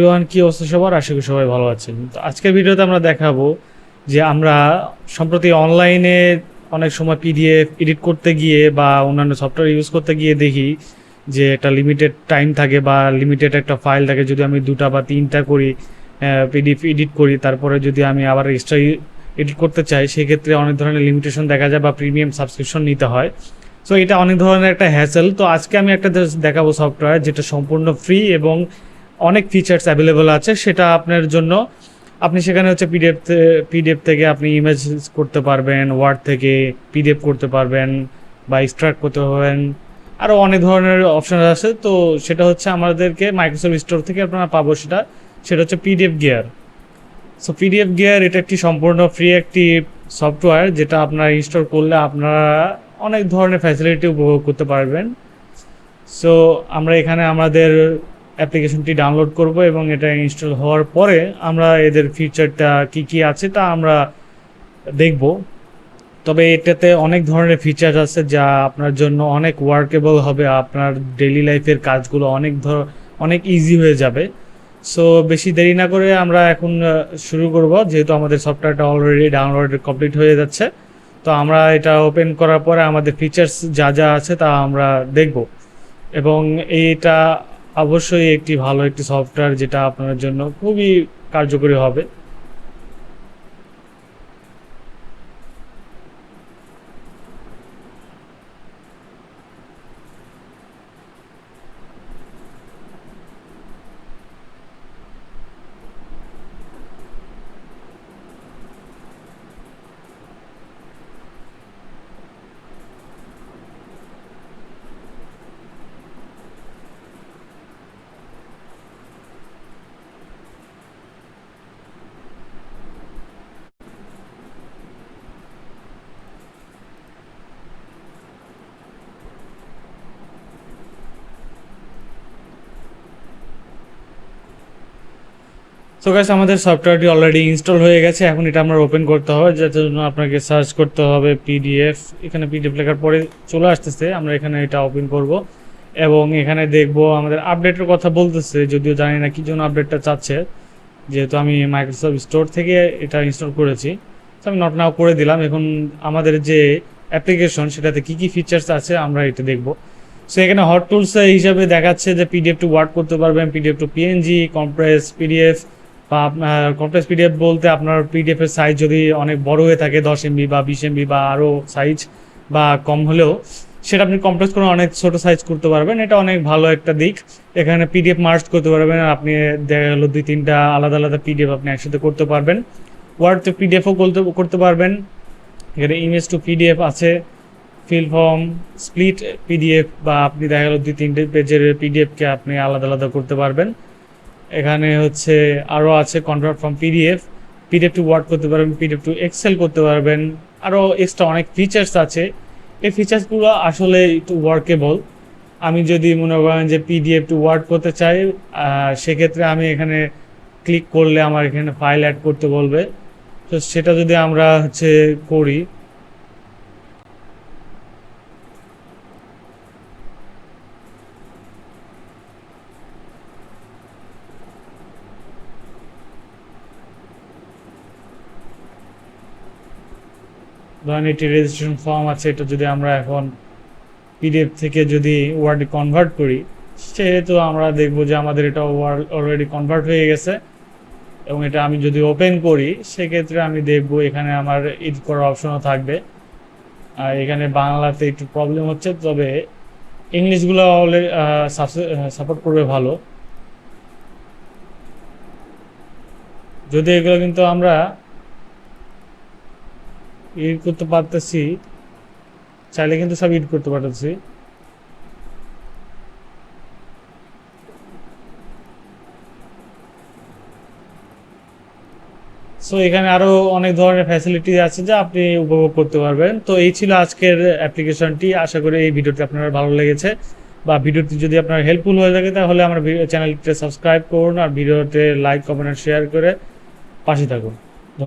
Everyone, কি অবস্থা সবার? আশা করি সবাই ভালো আছেন। তো আজকের ভিডিওতে আমরা দেখাবো যে আমরা সম্প্রতি অনলাইনে অনেক সময় পিডিএফ এডিট করতে গিয়ে বা অন্যান্য সফটওয়্যার ইউজ করতে গিয়ে দেখি যে একটা লিমিটেড টাইম থাকে বা লিমিটেড একটা ফাইল থাকে। যদি আমি 2টা বা 3টা করি পিডিএফ এডিট করি, তারপরে যদি আমি আবার এক্সট্রা এডিট করতে চাই, সেক্ষেত্রে অনেক ধরনের লিমিটেশন দেখা যায় বা প্রিমিয়াম সাবস্ক্রিপশন নিতে হয়। সো এটা অনেক ধরনের একটা হ্যাসেল। তো আজকে আমি একটা দেখাবো সফটওয়্যার যেটা সম্পূর্ণ ফ্রি এবং অনেক ফিচার্স অ্যাভেলেবল আছে সেটা আপনার জন্য। আপনি সেখানে হচ্ছে পিডিএফ থেকে আপনি ইমেজ করতে পারবেন, ওয়ার্ড থেকে পিডিএফ করতে পারবেন বা এক্সট্রাক্ট করতে পারবেন। আরও অনেক ধরনের অপশন আছে। তো সেটা হচ্ছে আমাদেরকে মাইক্রোসফট স্টোর থেকে আপনারা পাবো সেটা সেটা হচ্ছে PDF gear. So PDF gear এটা একটি সম্পূর্ণ ফ্রি একটি সফটওয়্যার যেটা আপনারা ইনস্টল করলে আপনারা অনেক ধরনের ফ্যাসিলিটি উপভোগ করতে পারবেন। সো আমরা এখানে আমাদের অ্যাপ্লিকেশনটি ডাউনলোড করব এবং এটা ইনস্টল হওয়ার পরে আমরা এদের ফিচারটা কি কি আছে তা আমরা দেখব। তবে এটাতে অনেক ধরনের ফিচার আছে যা আপনার জন্য অনেক ওয়ার্কেবল হবে, আপনার ডেইলি লাইফের কাজগুলো অনেক ইজি হয়ে যাবে। সো বেশি দেরি না করে আমরা এখন শুরু করব, যেহেতু আমাদের সফটওয়্যারটা অলরেডি ডাউনলোড কমপ্লিট হয়ে যাচ্ছে। তো আমরা এটা ওপেন করার পরে আমাদের ফিচার্স যা যা আছে তা আমরা দেখব এবং এইটা অবশ্যই একটি ভালো একটি সফটওয়্যার যেটা আপনার জন্য খুবই কার্যকরী হবে। সো গাইস, আমাদের সফটওয়্যারটি অলরেডি ইনস্টল হয়ে গেছে। এখন এটা আমরা ওপেন করতে হবে, যার জন্য আপনাকে সার্চ করতে হবে পিডিএফ। এখানে পিডিএফ লেখার পরে চলে আসতেছে, আমরা এখানে এটা ওপেন করব এবং এখানে দেখব আমাদের আপডেটের কথা বলতেছে, যদিও জানি না কি জন্য আপডেটটা চাচ্ছে, যেহেতু আমি মাইক্রোসফট স্টোর থেকে এটা ইনস্টল করেছি। তো আমি নট নাও করে দিলাম। এখন আমাদের যে অ্যাপ্লিকেশন সেটাতে কি কি ফিচার্স আছে আমরা এটা দেখব। সো এখানে হট টুলস হিসাবে দেখাচ্ছে যে পিডিএফ টু ওয়ার্ড করতে পারবেন, PDF two PNG, compress PDF বা আপনার কম্প্রেস পিডিএফ বলতে আপনার পিডিএফ এর সাইজ যদি অনেক বড় হয়ে থাকে 10 MB বা 20 MB বা আরও সাইজ বা কম হলেও, সেটা আপনি কম্প্রেস করে অনেক ছোট সাইজ করতে পারবেন। এটা অনেক ভালো একটা দিক। এখানে পিডিএফ মার্জ করতে পারবেন, আপনি দেখা গেলো 2-3টা আলাদা আলাদা পিডিএফ আপনি একসাথে করতে পারবেন। ওয়ার্ড টু পিডিএফও করতে পারবেন। এখানে ইমেজ টু পিডিএফ আছে, ফিল ফর্ম, স্প্লিট পিডিএফ বা আপনি দেখা গেলো 2-3টে পেজের পিডিএফকে আপনি আলাদা আলাদা করতে পারবেন। এখানে হচ্ছে আরও আছে convert from PDF, PDF to Word করতে পারবেন, পিডিএফ টু এক্সেল করতে পারবেন। আরও এক্সট্রা অনেক ফিচার্স আছে। এই ফিচার্সগুলো আসলে একটু ওয়ার্কেবল। আমি যদি মনে করেন যে পিডিএফ টু ওয়ার্ড করতে চাই, সেক্ষেত্রে আমি এখানে ক্লিক করলে আমার এখানে ফাইল অ্যাড করতে বলবে। তো সেটা যদি আমরা হচ্ছে করি, ধরেন এটি রেজিস্ট্রেশন ফর্ম আছে, এটা যদি আমরা এখন পিডিএফ থেকে যদি ওয়ার্ডে কনভার্ট করি, সেহেতু আমরা দেখবো যে আমাদের এটা অলরেডি কনভার্ট হয়ে গেছে। এবং এটা আমি যদি ওপেন করি, সেক্ষেত্রে আমি দেখব এখানে আমার এডিট করার অপশনও থাকবে। আর এখানে বাংলাতে একটু প্রবলেম হচ্ছে, তবে ইংলিশগুলো অলরেডি সাপোর্ট করবে ভালো। যদি এগুলো কিন্তু আমরা এডিট করতে পারতেছি, চাইলে কিন্তু সব এডিট করতে পারতেছি। সো এখানে আরো অনেক ধরনের ফ্যাসিলিটি আছে যা আপনি উপভোগ করতে পারবেন। তো এই ছিল আজকের অ্যাপ্লিকেশনটি। আশা করি এই ভিডিওটি আপনার ভালো লেগেছে বা ভিডিওটি যদি আপনার হেল্পফুল হয়ে থাকে, তাহলে আমার চ্যানেলটি সাবস্ক্রাইব করুন আর ভিডিওতে লাইক, কমেন্ট, শেয়ার করে পাশে থাকুন।